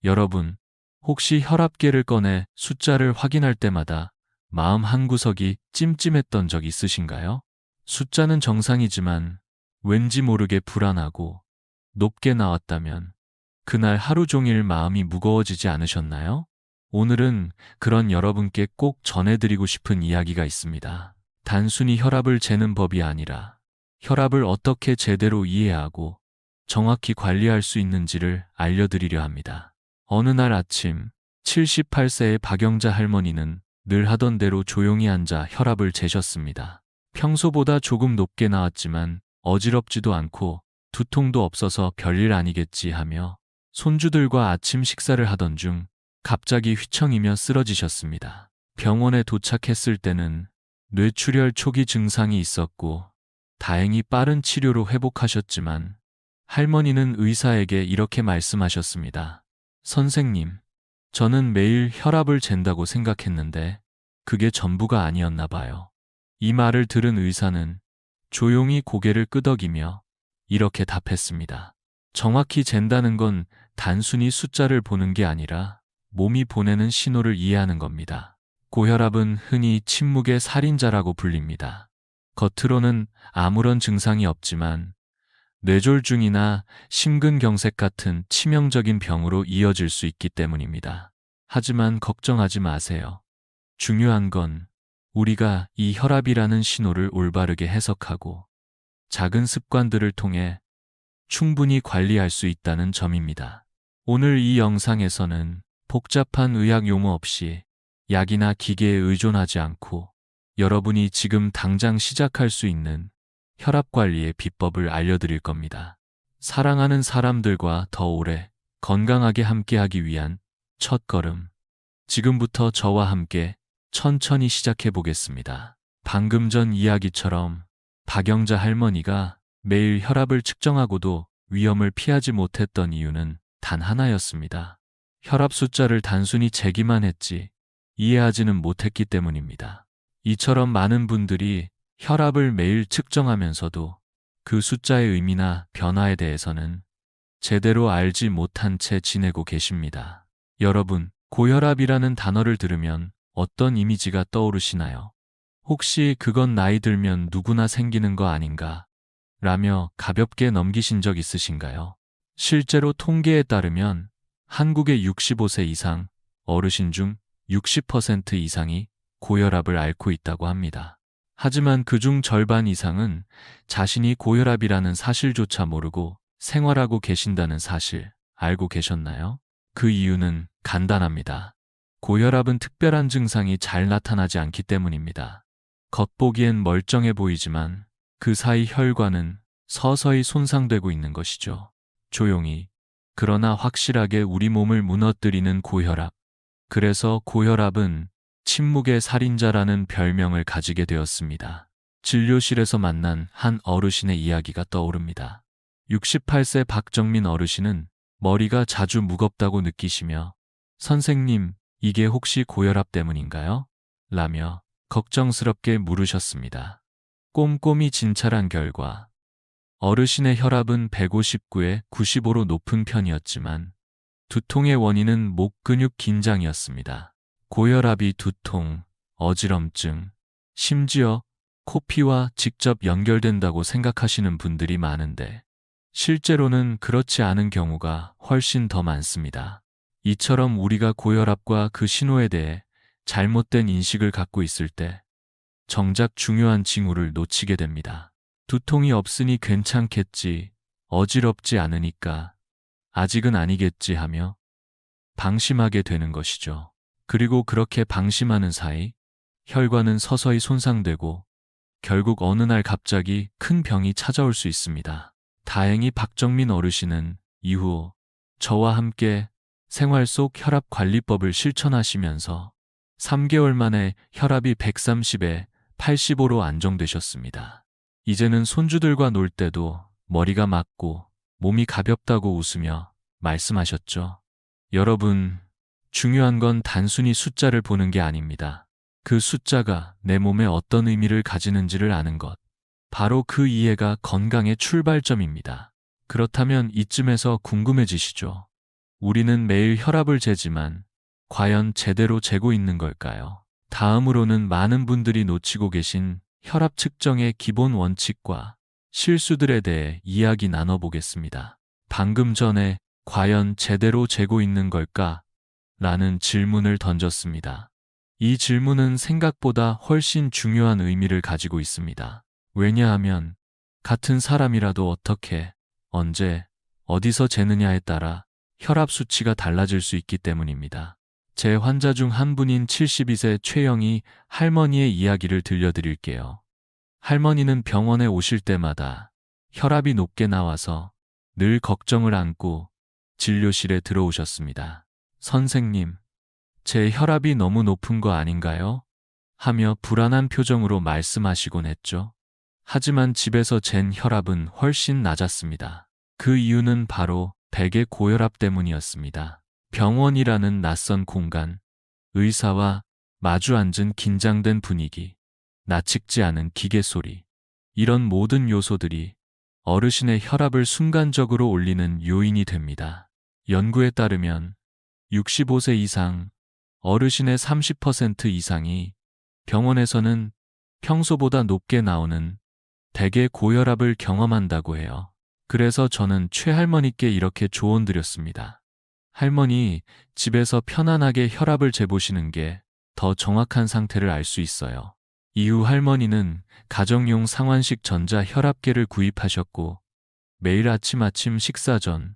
여러분, 혹시 혈압계를 꺼내 숫자를 확인할 때마다 마음 한구석이 찜찜했던 적 있으신가요? 숫자는 정상이지만 왠지 모르게 불안하고 높게 나왔다면 그날 하루 종일 마음이 무거워지지 않으셨나요? 오늘은 그런 여러분께 꼭 전해드리고 싶은 이야기가 있습니다. 단순히 혈압을 재는 법이 아니라 혈압을 어떻게 제대로 이해하고 정확히 관리할 수 있는지를 알려드리려 합니다. 어느 날 아침, 78세의 박영자 할머니는 늘 하던 대로 조용히 앉아 혈압을 재셨습니다. 평소보다 조금 높게 나왔지만 어지럽지도 않고 두통도 없어서 별일 아니겠지 하며 손주들과 아침 식사를 하던 중 갑자기 휘청이며 쓰러지셨습니다. 병원에 도착했을 때는 뇌출혈 초기 증상이 있었고 다행히 빠른 치료로 회복하셨지만 할머니는 의사에게 이렇게 말씀하셨습니다. 선생님, 저는 매일 혈압을 잰다고 생각했는데 그게 전부가 아니었나 봐요. 이 말을 들은 의사는 조용히 고개를 끄덕이며 이렇게 답했습니다. 정확히 잰다는 건 단순히 숫자를 보는 게 아니라 몸이 보내는 신호를 이해하는 겁니다. 고혈압은 흔히 침묵의 살인자라고 불립니다. 겉으로는 아무런 증상이 없지만 뇌졸중이나 심근경색 같은 치명적인 병으로 이어질 수 있기 때문입니다. 하지만 걱정하지 마세요. 중요한 건 우리가 이 혈압이라는 신호를 올바르게 해석하고 작은 습관들을 통해 충분히 관리할 수 있다는 점입니다. 오늘 이 영상에서는 복잡한 의학 용어 없이 약이나 기계에 의존하지 않고 여러분이 지금 당장 시작할 수 있는 혈압 관리의 비법을 알려드릴 겁니다. 사랑하는 사람들과 더 오래 건강하게 함께하기 위한 첫걸음. 지금부터 저와 함께 천천히 시작해 보겠습니다. 방금 전 이야기처럼 박영자 할머니가 매일 혈압을 측정하고도 위험을 피하지 못했던 이유는 단 하나였습니다. 혈압 숫자를 단순히 재기만 했지 이해하지는 못했기 때문입니다. 이처럼 많은 분들이 혈압을 매일 측정하면서도 그 숫자의 의미나 변화에 대해서는 제대로 알지 못한 채 지내고 계십니다. 여러분, 고혈압이라는 단어를 들으면 어떤 이미지가 떠오르시나요? 혹시 그건 나이 들면 누구나 생기는 거 아닌가? 라며 가볍게 넘기신 적 있으신가요? 실제로 통계에 따르면 한국의 65세 이상 어르신 중 60% 이상이 고혈압을 앓고 있다고 합니다. 하지만 그중 절반 이상은 자신이 고혈압이라는 사실조차 모르고 생활하고 계신다는 사실 알고 계셨나요? 그 이유는 간단합니다. 고혈압은 특별한 증상이 잘 나타나지 않기 때문입니다. 겉보기엔 멀쩡해 보이지만 그 사이 혈관은 서서히 손상되고 있는 것이죠. 조용히, 그러나 확실하게 우리 몸을 무너뜨리는 고혈압. 그래서 고혈압은 침묵의 살인자라는 별명을 가지게 되었습니다. 진료실에서 만난 한 어르신의 이야기가 떠오릅니다. 68세 박정민 어르신은 머리가 자주 무겁다고 느끼시며 선생님, 이게 혹시 고혈압 때문인가요? 라며 걱정스럽게 물으셨습니다. 꼼꼼히 진찰한 결과 어르신의 혈압은 159에 95로 높은 편이었지만 두통의 원인은 목 근육 긴장이었습니다. 고혈압이 두통, 어지럼증, 심지어 코피와 직접 연결된다고 생각하시는 분들이 많은데 실제로는 그렇지 않은 경우가 훨씬 더 많습니다. 이처럼 우리가 고혈압과 그 신호에 대해 잘못된 인식을 갖고 있을 때 정작 중요한 징후를 놓치게 됩니다. 두통이 없으니 괜찮겠지, 어지럽지 않으니까 아직은 아니겠지 하며 방심하게 되는 것이죠. 그리고 그렇게 방심하는 사이 혈관은 서서히 손상되고 결국 어느 날 갑자기 큰 병이 찾아올 수 있습니다. 다행히 박정민 어르신은 이후 저와 함께 생활 속 혈압 관리법을 실천하시면서 3개월 만에 혈압이 130에 85로 안정되셨습니다. 이제는 손주들과 놀 때도 머리가 맑고 몸이 가볍다고 웃으며 말씀하셨죠. 여러분, 중요한 건 단순히 숫자를 보는 게 아닙니다. 그 숫자가 내 몸에 어떤 의미를 가지는지를 아는 것. 바로 그 이해가 건강의 출발점입니다. 그렇다면 이쯤에서 궁금해지시죠? 우리는 매일 혈압을 재지만 과연 제대로 재고 있는 걸까요? 다음으로는 많은 분들이 놓치고 계신 혈압 측정의 기본 원칙과 실수들에 대해 이야기 나눠보겠습니다. 방금 전에 과연 제대로 재고 있는 걸까? 라는 질문을 던졌습니다. 이 질문은 생각보다 훨씬 중요한 의미를 가지고 있습니다. 왜냐하면 같은 사람이라도 어떻게, 언제, 어디서 재느냐에 따라 혈압 수치가 달라질 수 있기 때문입니다. 제 환자 중 한 분인 72세 최영희 할머니의 이야기를 들려드릴게요. 할머니는 병원에 오실 때마다 혈압이 높게 나와서 늘 걱정을 안고 진료실에 들어오셨습니다. 선생님, 제 혈압이 너무 높은 거 아닌가요? 하며 불안한 표정으로 말씀하시곤 했죠. 하지만 집에서 잰 혈압은 훨씬 낮았습니다. 그 이유는 바로 백의 고혈압 때문이었습니다. 병원이라는 낯선 공간, 의사와 마주 앉은 긴장된 분위기, 나측지 않은 기계 소리, 이런 모든 요소들이 어르신의 혈압을 순간적으로 올리는 요인이 됩니다. 연구에 따르면 65세 이상 어르신의 30% 이상이 병원에서는 평소보다 높게 나오는 백의 고혈압을 경험한다고 해요. 그래서 저는 최할머니께 이렇게 조언드렸습니다. 할머니, 집에서 편안하게 혈압을 재보시는 게 더 정확한 상태를 알 수 있어요. 이후 할머니는 가정용 상완식 전자 혈압계를 구입하셨고 매일 아침 식사 전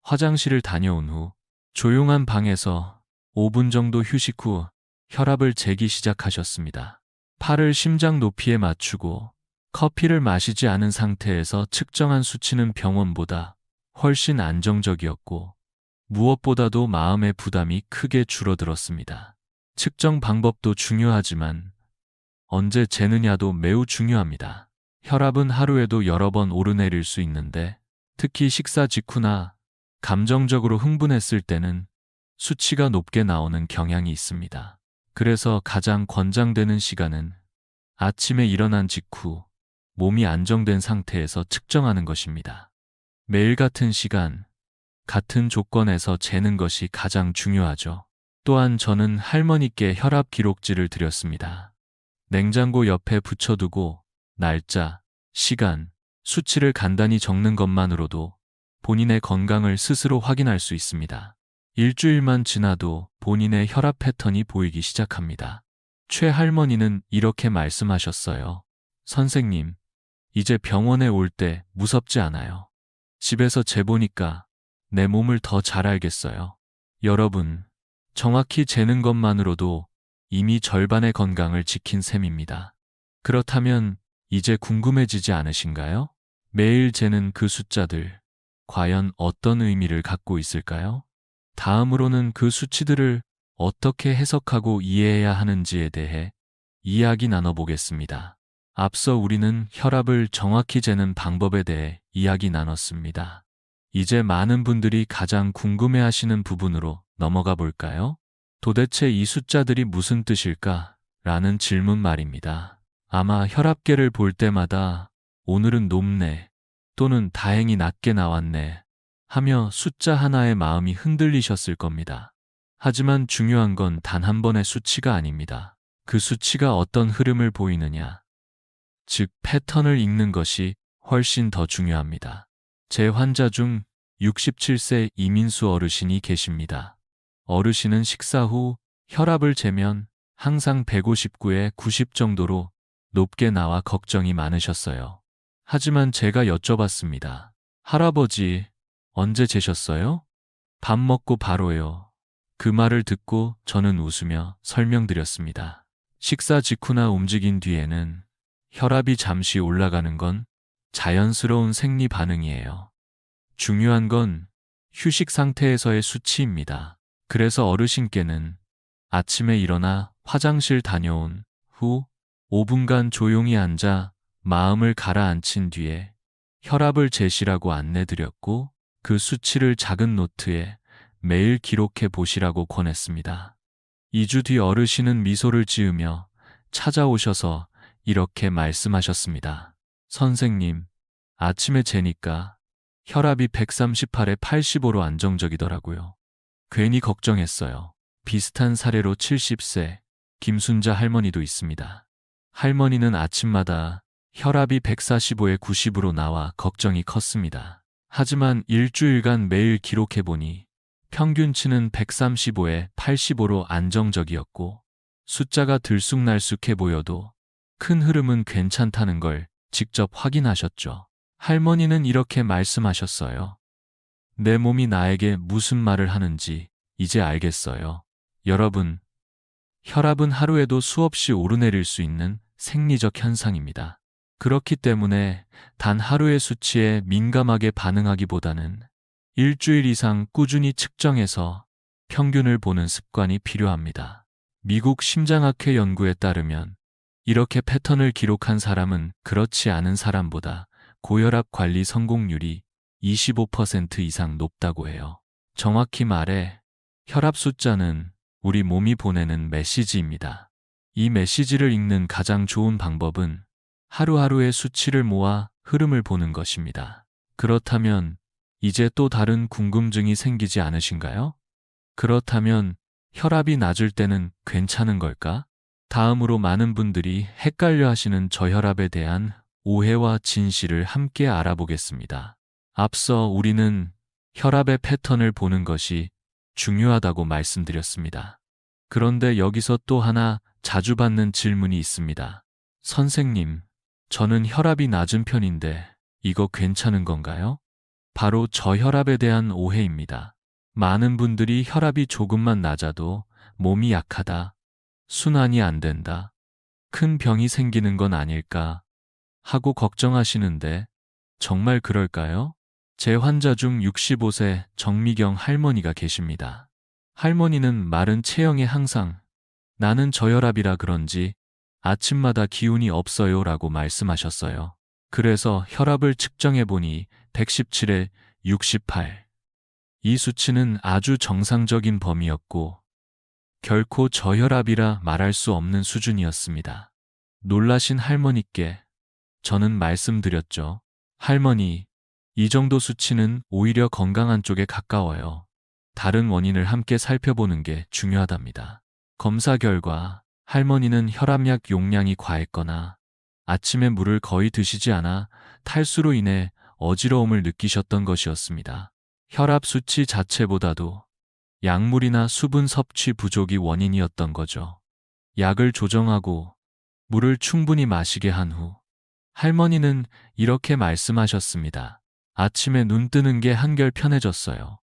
화장실을 다녀온 후 조용한 방에서 5분 정도 휴식 후 혈압을 재기 시작하셨습니다. 팔을 심장 높이에 맞추고 커피를 마시지 않은 상태에서 측정한 수치는 병원보다 훨씬 안정적이었고 무엇보다도 마음의 부담이 크게 줄어들었습니다. 측정 방법도 중요하지만 언제 재느냐도 매우 중요합니다. 혈압은 하루에도 여러 번 오르내릴 수 있는데 특히 식사 직후나 감정적으로 흥분했을 때는 수치가 높게 나오는 경향이 있습니다. 그래서 가장 권장되는 시간은 아침에 일어난 직후 몸이 안정된 상태에서 측정하는 것입니다. 매일 같은 시간, 같은 조건에서 재는 것이 가장 중요하죠. 또한 저는 할머니께 혈압 기록지를 드렸습니다. 냉장고 옆에 붙여두고 날짜, 시간, 수치를 간단히 적는 것만으로도 본인의 건강을 스스로 확인할 수 있습니다. 일주일만 지나도 본인의 혈압 패턴이 보이기 시작합니다. 최할머니는 이렇게 말씀하셨어요. 선생님, 이제 병원에 올 때 무섭지 않아요. 집에서 재보니까 내 몸을 더 잘 알겠어요. 여러분, 정확히 재는 것만으로도 이미 절반의 건강을 지킨 셈입니다. 그렇다면 이제 궁금해지지 않으신가요? 매일 재는 그 숫자들, 과연 어떤 의미를 갖고 있을까요? 다음으로는 그 수치들을 어떻게 해석하고 이해해야 하는지에 대해 이야기 나눠보겠습니다. 앞서 우리는 혈압을 정확히 재는 방법에 대해 이야기 나눴습니다. 이제 많은 분들이 가장 궁금해하시는 부분으로 넘어가 볼까요? 도대체 이 숫자들이 무슨 뜻일까? 라는 질문 말입니다. 아마 혈압계를 볼 때마다 오늘은 높네 또는 다행히 낮게 나왔네 하며 숫자 하나에 마음이 흔들리셨을 겁니다. 하지만 중요한 건 단 한 번의 수치가 아닙니다. 그 수치가 어떤 흐름을 보이느냐, 즉 패턴을 읽는 것이 훨씬 더 중요합니다. 제 환자 중 67세 이민수 어르신이 계십니다. 어르신은 식사 후 혈압을 재면 항상 159에 90 정도로 높게 나와 걱정이 많으셨어요. 하지만 제가 여쭤봤습니다. 할아버지, 언제 재셨어요? 밥 먹고 바로요. 그 말을 듣고 저는 웃으며 설명드렸습니다. 식사 직후나 움직인 뒤에는 혈압이 잠시 올라가는 건 자연스러운 생리 반응이에요. 중요한 건 휴식 상태에서의 수치입니다. 그래서 어르신께는 아침에 일어나 화장실 다녀온 후 5분간 조용히 앉아 마음을 가라앉힌 뒤에 혈압을 재시라고 안내드렸고 그 수치를 작은 노트에 매일 기록해 보시라고 권했습니다. 2주 뒤 어르신은 미소를 지으며 찾아오셔서 이렇게 말씀하셨습니다. 선생님, 아침에 재니까 혈압이 138에 85로 안정적이더라고요. 괜히 걱정했어요. 비슷한 사례로 70세 김순자 할머니도 있습니다. 할머니는 아침마다 혈압이 145에 90으로 나와 걱정이 컸습니다. 하지만 일주일간 매일 기록해보니 평균치는 135에 85로 안정적이었고 숫자가 들쑥날쑥해 보여도 큰 흐름은 괜찮다는 걸 직접 확인하셨죠. 할머니는 이렇게 말씀하셨어요. 내 몸이 나에게 무슨 말을 하는지 이제 알겠어요. 여러분, 혈압은 하루에도 수없이 오르내릴 수 있는 생리적 현상입니다. 그렇기 때문에 단 하루의 수치에 민감하게 반응하기보다는 일주일 이상 꾸준히 측정해서 평균을 보는 습관이 필요합니다. 미국 심장학회 연구에 따르면 이렇게 패턴을 기록한 사람은 그렇지 않은 사람보다 고혈압 관리 성공률이 25% 이상 높다고 해요. 정확히 말해 혈압 숫자는 우리 몸이 보내는 메시지입니다. 이 메시지를 읽는 가장 좋은 방법은 하루하루의 수치를 모아 흐름을 보는 것입니다. 그렇다면 이제 또 다른 궁금증이 생기지 않으신가요? 그렇다면 혈압이 낮을 때는 괜찮은 걸까? 다음으로 많은 분들이 헷갈려 하시는 저혈압에 대한 오해와 진실을 함께 알아보겠습니다. 앞서 우리는 혈압의 패턴을 보는 것이 중요하다고 말씀드렸습니다. 그런데 여기서 또 하나 자주 받는 질문이 있습니다. 선생님, 저는 혈압이 낮은 편인데 이거 괜찮은 건가요? 바로 저혈압에 대한 오해입니다. 많은 분들이 혈압이 조금만 낮아도 몸이 약하다, 순환이 안 된다, 큰 병이 생기는 건 아닐까 하고 걱정하시는데 정말 그럴까요? 제 환자 중 65세 정미경 할머니가 계십니다. 할머니는 마른 체형에 항상 나는 저혈압이라 그런지 아침마다 기운이 없어요 라고 말씀하셨어요. 그래서 혈압을 측정해보니 117에 68. 이 수치는 아주 정상적인 범위였고 결코 저혈압이라 말할 수 없는 수준이었습니다. 놀라신 할머니께 저는 말씀드렸죠. 할머니, 이 정도 수치는 오히려 건강한 쪽에 가까워요. 다른 원인을 함께 살펴보는 게 중요하답니다. 검사 결과 할머니는 혈압약 용량이 과했거나 아침에 물을 거의 드시지 않아 탈수로 인해 어지러움을 느끼셨던 것이었습니다. 혈압 수치 자체보다도 약물이나 수분 섭취 부족이 원인이었던 거죠. 약을 조정하고 물을 충분히 마시게 한 후 할머니는 이렇게 말씀하셨습니다. 아침에 눈 뜨는 게 한결 편해졌어요.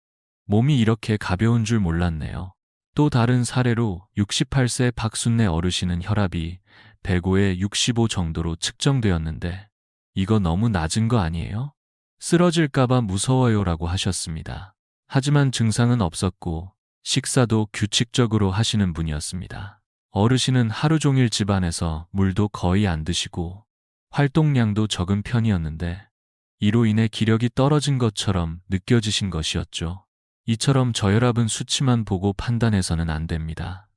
몸이 이렇게 가벼운 줄 몰랐네요. 또 다른 사례로 68세 박순내 어르신은 혈압이 105에 65 정도로 측정되었는데 이거 너무 낮은 거 아니에요? 쓰러질까봐 무서워요라고 하셨습니다. 하지만 증상은 없었고 식사도 규칙적으로 하시는 분이었습니다. 어르신은 하루 종일 집안에서 물도 거의 안 드시고 활동량도 적은 편이었는데 이로 인해 기력이 떨어진 것처럼 느껴지신 것이었죠. 이처럼 저혈압은 수치만 보고 판단해서는 안 됩니다.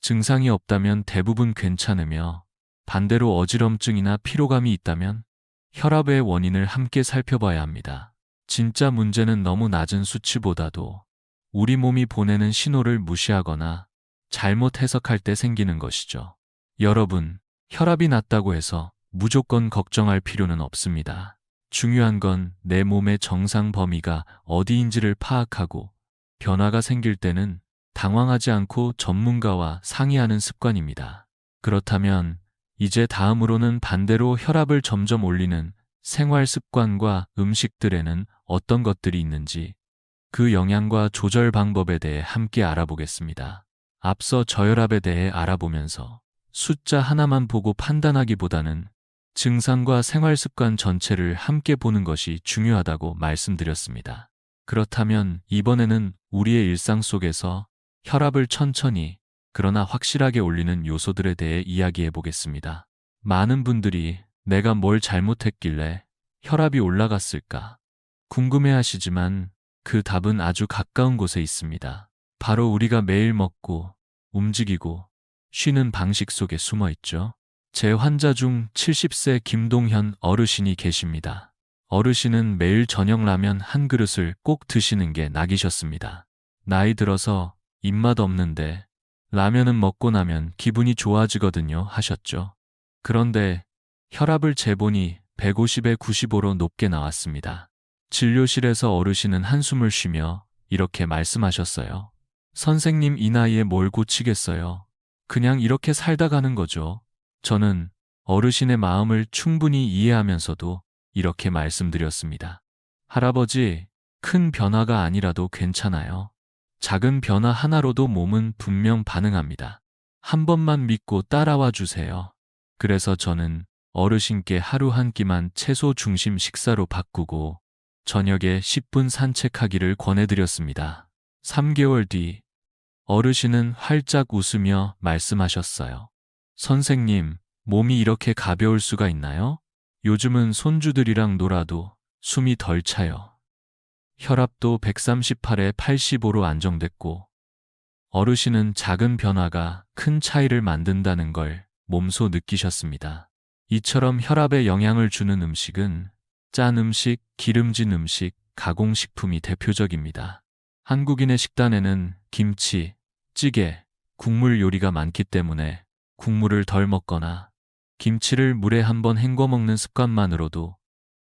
증상이 없다면 대부분 괜찮으며 반대로 어지럼증이나 피로감이 있다면 혈압의 원인을 함께 살펴봐야 합니다. 진짜 문제는 너무 낮은 수치보다도 우리 몸이 보내는 신호를 무시하거나 잘못 해석할 때 생기는 것이죠. 여러분, 혈압이 낮다고 해서 무조건 걱정할 필요는 없습니다. 중요한 건 내 몸의 정상 범위가 어디인지를 파악하고 변화가 생길 때는 당황하지 않고 전문가와 상의하는 습관입니다. 그렇다면 이제 다음으로는 반대로 혈압을 점점 올리는 생활 습관과 음식들에는 어떤 것들이 있는지 그 영양과 조절 방법에 대해 함께 알아보겠습니다. 앞서 저혈압에 대해 알아보면서 숫자 하나만 보고 판단하기보다는 증상과 생활 습관 전체를 함께 보는 것이 중요하다고 말씀드렸습니다. 그렇다면 이번에는 우리의 일상 속에서 혈압을 천천히 그러나 확실하게 올리는 요소들에 대해 이야기해 보겠습니다. 많은 분들이 내가 뭘 잘못했길래 혈압이 올라갔을까 궁금해 하시지만 그 답은 아주 가까운 곳에 있습니다. 바로 우리가 매일 먹고 움직이고 쉬는 방식 속에 숨어 있죠. 제 환자 중 70세 김동현 어르신이 계십니다. 어르신은 매일 저녁 라면 한 그릇을 꼭 드시는 게 낙이셨습니다. 나이 들어서 입맛 없는데 라면은 먹고 나면 기분이 좋아지거든요 하셨죠. 그런데 혈압을 재보니 150에 95로 높게 나왔습니다. 진료실에서 어르신은 한숨을 쉬며 이렇게 말씀하셨어요. 선생님, 이 나이에 뭘 고치겠어요. 그냥 이렇게 살다 가는 거죠. 저는 어르신의 마음을 충분히 이해하면서도 이렇게 말씀드렸습니다. 할아버지, 큰 변화가 아니라도 괜찮아요. 작은 변화 하나로도 몸은 분명 반응합니다. 한 번만 믿고 따라와 주세요. 그래서 저는 어르신께 하루 한 끼만 채소 중심 식사로 바꾸고 저녁에 10분 산책하기를 권해드렸습니다. 3개월 뒤 어르신은 활짝 웃으며 말씀하셨어요. 선생님, 몸이 이렇게 가벼울 수가 있나요? 요즘은 손주들이랑 놀아도 숨이 덜 차요. 혈압도 138에 85로 안정됐고 어르신은 작은 변화가 큰 차이를 만든다는 걸 몸소 느끼셨습니다. 이처럼 혈압에 영향을 주는 음식은 짠 음식, 기름진 음식, 가공식품이 대표적입니다. 한국인의 식단에는 김치, 찌개, 국물 요리가 많기 때문에 국물을 덜 먹거나 김치를 물에 한번 헹궈 먹는 습관만으로도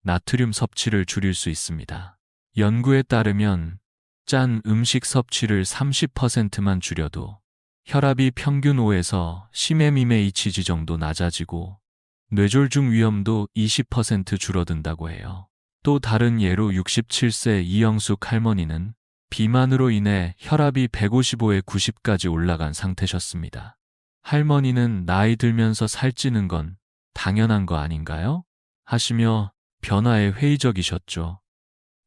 나트륨 섭취를 줄일 수 있습니다. 연구에 따르면 짠 음식 섭취를 30%만 줄여도 혈압이 평균 5에서 10mmHg 정도 낮아지고 뇌졸중 위험도 20% 줄어든다고 해요. 또 다른 예로 67세 이영숙 할머니는 비만으로 인해 혈압이 155에 90까지 올라간 상태셨습니다. 할머니는 나이 들면서 살찌는 건 당연한 거 아닌가요? 하시며 변화에 회의적이셨죠.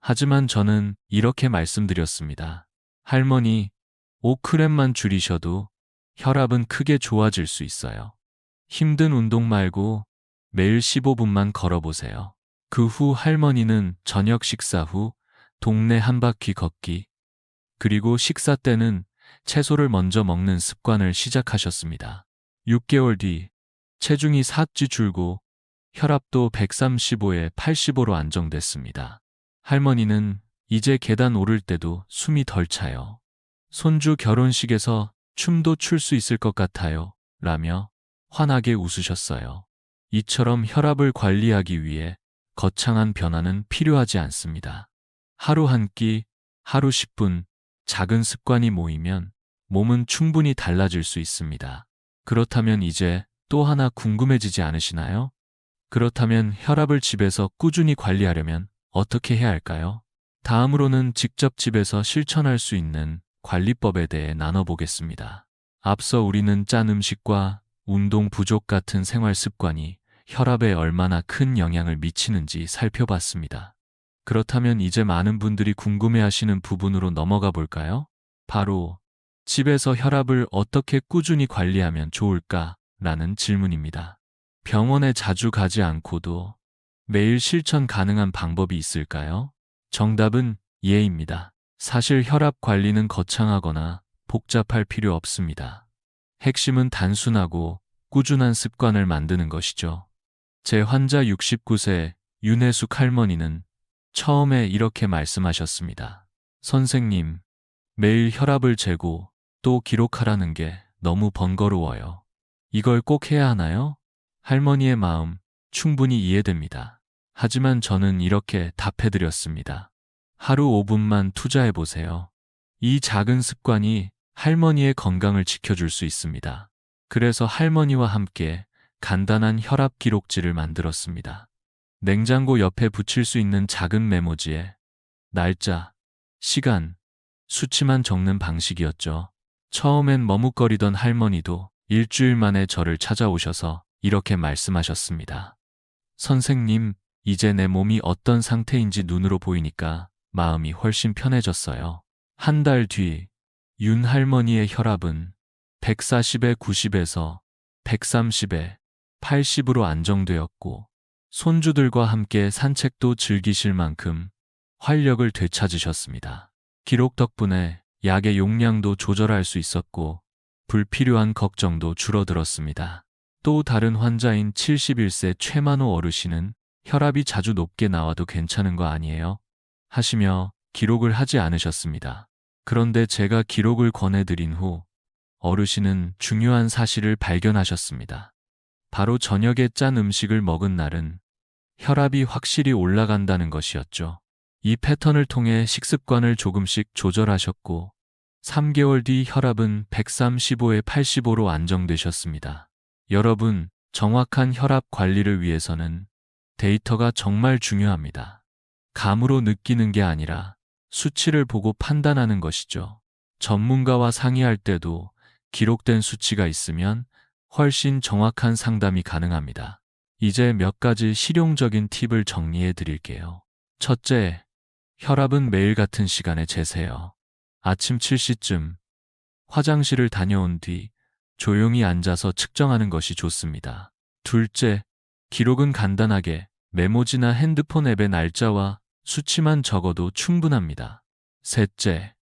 하지만 저는 이렇게 말씀드렸습니다. 할머니, 5g만 줄이셔도 혈압은 크게 좋아질 수 있어요. 힘든 운동 말고 매일 15분만 걸어보세요. 그 후 할머니는 저녁 식사 후 동네 한 바퀴 걷기, 그리고 식사 때는 채소를 먼저 먹는 습관을 시작하셨습니다. 6개월 뒤 체중이 4찌 줄고 혈압도 135에 85로 안정됐습니다. 할머니는 이제 계단 오를 때도 숨이 덜 차요. 손주 결혼식에서 춤도 출 수 있을 것 같아요. 라며 환하게 웃으셨어요. 이처럼 혈압을 관리하기 위해 거창한 변화는 필요하지 않습니다. 하루 한 끼, 하루 10분, 작은 습관이 모이면 몸은 충분히 달라질 수 있습니다. 그렇다면 이제 또 하나 궁금해지지 않으시나요? 그렇다면 혈압을 집에서 꾸준히 관리하려면 어떻게 해야 할까요? 다음으로는 직접 집에서 실천할 수 있는 관리법에 대해 나눠보겠습니다. 앞서 우리는 짠 음식과 운동 부족 같은 생활 습관이 혈압에 얼마나 큰 영향을 미치는지 살펴봤습니다. 그렇다면 이제 많은 분들이 궁금해하시는 부분으로 넘어가 볼까요? 바로 집에서 혈압을 어떻게 꾸준히 관리하면 좋을까라는 질문입니다. 병원에 자주 가지 않고도 매일 실천 가능한 방법이 있을까요? 정답은 예입니다. 사실 혈압 관리는 거창하거나 복잡할 필요 없습니다. 핵심은 단순하고 꾸준한 습관을 만드는 것이죠. 제 환자 69세 윤혜숙 할머니는 처음에 이렇게 말씀하셨습니다. 선생님, 매일 혈압을 재고 또 기록하라는 게 너무 번거로워요. 이걸 꼭 해야 하나요? 할머니의 마음 충분히 이해됩니다. 하지만 저는 이렇게 답해드렸습니다. 하루 5분만 투자해보세요. 이 작은 습관이 할머니의 건강을 지켜줄 수 있습니다. 그래서 할머니와 함께 간단한 혈압 기록지를 만들었습니다. 냉장고 옆에 붙일 수 있는 작은 메모지에 날짜, 시간, 수치만 적는 방식이었죠. 처음엔 머뭇거리던 할머니도 일주일 만에 저를 찾아오셔서 이렇게 말씀하셨습니다. 선생님, 이제 내 몸이 어떤 상태인지 눈으로 보이니까 마음이 훨씬 편해졌어요. 한 달 뒤, 윤 할머니의 혈압은 140에 90에서 130에 80으로 안정되었고, 손주들과 함께 산책도 즐기실 만큼 활력을 되찾으셨습니다. 기록 덕분에 약의 용량도 조절할 수 있었고, 불필요한 걱정도 줄어들었습니다. 또 다른 환자인 71세 최만호 어르신은 혈압이 자주 높게 나와도 괜찮은 거 아니에요? 하시며 기록을 하지 않으셨습니다. 그런데 제가 기록을 권해드린 후 어르신은 중요한 사실을 발견하셨습니다. 바로 저녁에 짠 음식을 먹은 날은 혈압이 확실히 올라간다는 것이었죠. 이 패턴을 통해 식습관을 조금씩 조절하셨고 3개월 뒤 혈압은 135에 85로 안정되셨습니다. 여러분, 정확한 혈압 관리를 위해서는 데이터가 정말 중요합니다. 감으로 느끼는 게 아니라 수치를 보고 판단하는 것이죠. 전문가와 상의할 때도 기록된 수치가 있으면 훨씬 정확한 상담이 가능합니다. 이제 몇 가지 실용적인 팁을 정리해 드릴게요. 첫째, 혈압은 매일 같은 시간에 재세요. 아침 7시쯤 화장실을 다녀온 뒤 조용히 앉아서 측정하는 것이 좋습니다. 둘째, 기록은 간단하게 메모지나 핸드폰 앱의 날짜와 수치만 적어도 충분합니다. 셋째,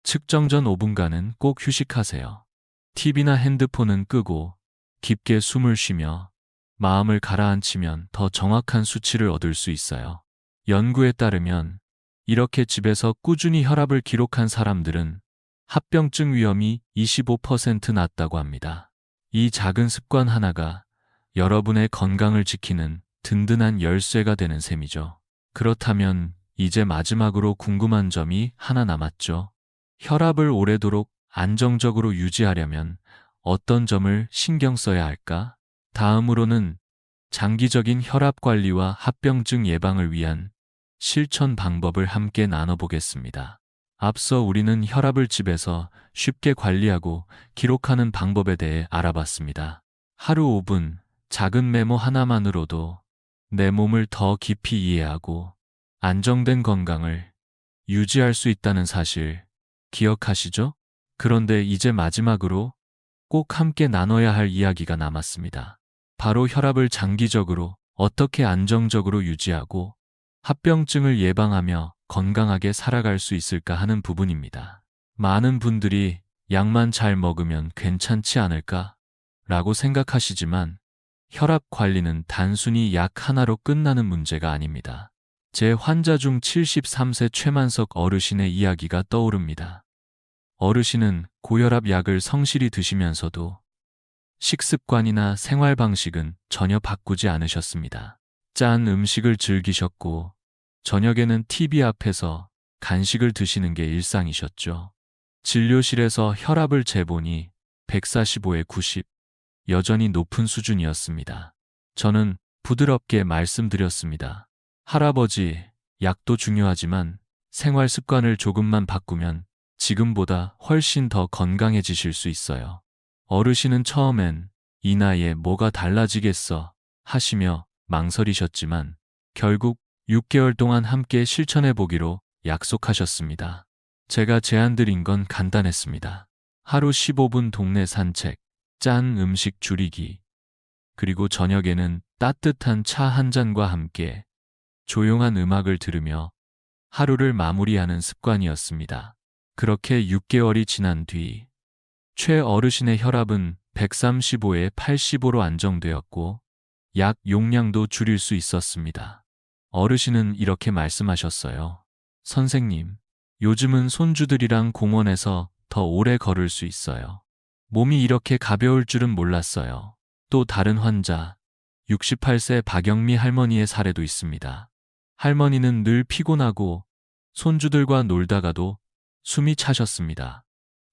측정 전 5분간은 꼭 휴식하세요. TV나 핸드폰은 끄고 깊게 숨을 쉬며 마음을 가라앉히면 더 정확한 수치를 얻을 수 있어요. 연구에 따르면 이렇게 집에서 꾸준히 혈압을 기록한 사람들은 합병증 위험이 25% 낮다고 합니다. 이 작은 습관 하나가 여러분의 건강을 지키는 든든한 열쇠가 되는 셈이죠. 그렇다면 이제 마지막으로 궁금한 점이 하나 남았죠. 혈압을 오래도록 안정적으로 유지하려면 어떤 점을 신경 써야 할까? 다음으로는 장기적인 혈압 관리와 합병증 예방을 위한 실천 방법을 함께 나눠보겠습니다. 앞서 우리는 혈압을 집에서 쉽게 관리하고 기록하는 방법에 대해 알아봤습니다. 하루 5분 작은 메모 하나만으로도 내 몸을 더 깊이 이해하고 안정된 건강을 유지할 수 있다는 사실 기억하시죠? 그런데 이제 마지막으로 꼭 함께 나눠야 할 이야기가 남았습니다. 바로 혈압을 장기적으로 어떻게 안정적으로 유지하고 합병증을 예방하며 건강하게 살아갈 수 있을까 하는 부분입니다. 많은 분들이 약만 잘 먹으면 괜찮지 않을까? 라고 생각하시지만 혈압 관리는 단순히 약 하나로 끝나는 문제가 아닙니다. 제 환자 중 73세 최만석 어르신의 이야기가 떠오릅니다. 어르신은 고혈압 약을 성실히 드시면서도 식습관이나 생활 방식은 전혀 바꾸지 않으셨습니다. 짠 음식을 즐기셨고 저녁에는 TV 앞에서 간식을 드시는 게 일상이셨죠. 진료실에서 혈압을 재보니 145에 90, 여전히 높은 수준이었습니다. 저는 부드럽게 말씀드렸습니다. 할아버지, 약도 중요하지만 생활 습관을 조금만 바꾸면 지금보다 훨씬 더 건강해지실 수 있어요. 어르신은 처음엔 이 나이에 뭐가 달라지겠어 하시며 망설이셨지만 결국 6개월 동안 함께 실천해 보기로 약속하셨습니다. 제가 제안드린 건 간단했습니다. 하루 15분 동네 산책, 짠 음식 줄이기, 그리고 저녁에는 따뜻한 차 한 잔과 함께 조용한 음악을 들으며 하루를 마무리하는 습관이었습니다. 그렇게 6개월이 지난 뒤 최 어르신의 혈압은 135에 85로 안정되었고 약 용량도 줄일 수 있었습니다. 어르신은 이렇게 말씀하셨어요. 선생님, 요즘은 손주들이랑 공원에서 더 오래 걸을 수 있어요. 몸이 이렇게 가벼울 줄은 몰랐어요. 또 다른 환자, 68세 박영미 할머니의 사례도 있습니다. 할머니는 늘 피곤하고 손주들과 놀다가도 숨이 차셨습니다.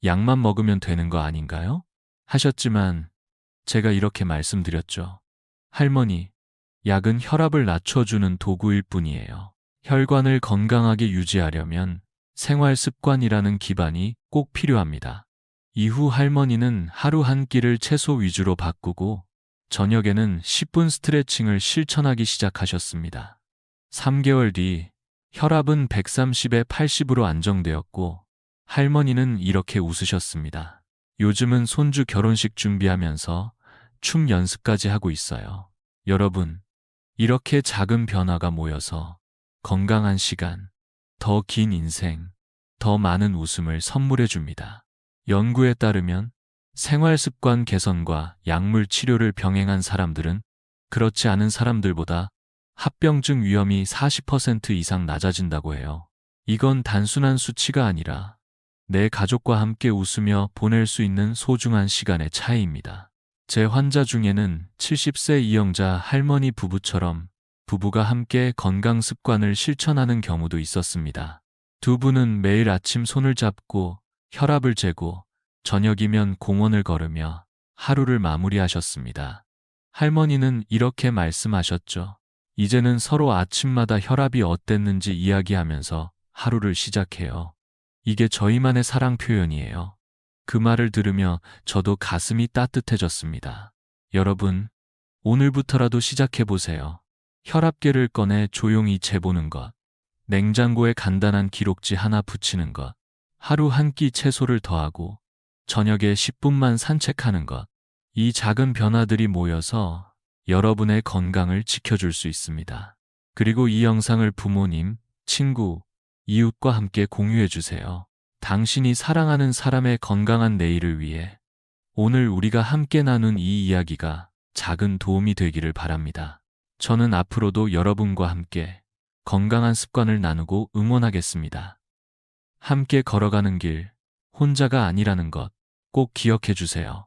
약만 먹으면 되는 거 아닌가요? 하셨지만 제가 이렇게 말씀드렸죠. 할머니, 약은 혈압을 낮춰주는 도구일 뿐이에요. 혈관을 건강하게 유지하려면 생활 습관이라는 기반이 꼭 필요합니다. 이후 할머니는 하루 한 끼를 채소 위주로 바꾸고 저녁에는 10분 스트레칭을 실천하기 시작하셨습니다. 3개월 뒤 혈압은 130에 80으로 안정되었고 할머니는 이렇게 웃으셨습니다. 요즘은 손주 결혼식 준비하면서 춤 연습까지 하고 있어요. 여러분, 이렇게 작은 변화가 모여서 건강한 시간, 더 긴 인생, 더 많은 웃음을 선물해 줍니다. 연구에 따르면 생활 습관 개선과 약물 치료를 병행한 사람들은 그렇지 않은 사람들보다 합병증 위험이 40% 이상 낮아진다고 해요. 이건 단순한 수치가 아니라 내 가족과 함께 웃으며 보낼 수 있는 소중한 시간의 차이입니다. 제 환자 중에는 70세 이영자 할머니 부부처럼 부부가 함께 건강 습관을 실천하는 경우도 있었습니다. 두 분은 매일 아침 손을 잡고 혈압을 재고 저녁이면 공원을 걸으며 하루를 마무리하셨습니다. 할머니는 이렇게 말씀하셨죠. 이제는 서로 아침마다 혈압이 어땠는지 이야기하면서 하루를 시작해요. 이게 저희만의 사랑 표현이에요. 그 말을 들으며 저도 가슴이 따뜻해졌습니다. 여러분, 오늘부터라도 시작해보세요. 혈압계를 꺼내 조용히 재보는 것, 냉장고에 간단한 기록지 하나 붙이는 것, 하루 한 끼 채소를 더하고 저녁에 10분만 산책하는 것, 이 작은 변화들이 모여서 여러분의 건강을 지켜줄 수 있습니다. 그리고 이 영상을 부모님, 친구, 이웃과 함께 공유해주세요. 당신이 사랑하는 사람의 건강한 내일을 위해 오늘 우리가 함께 나눈 이 이야기가 작은 도움이 되기를 바랍니다. 저는 앞으로도 여러분과 함께 건강한 습관을 나누고 응원하겠습니다. 함께 걸어가는 길, 혼자가 아니라는 것 꼭 기억해 주세요.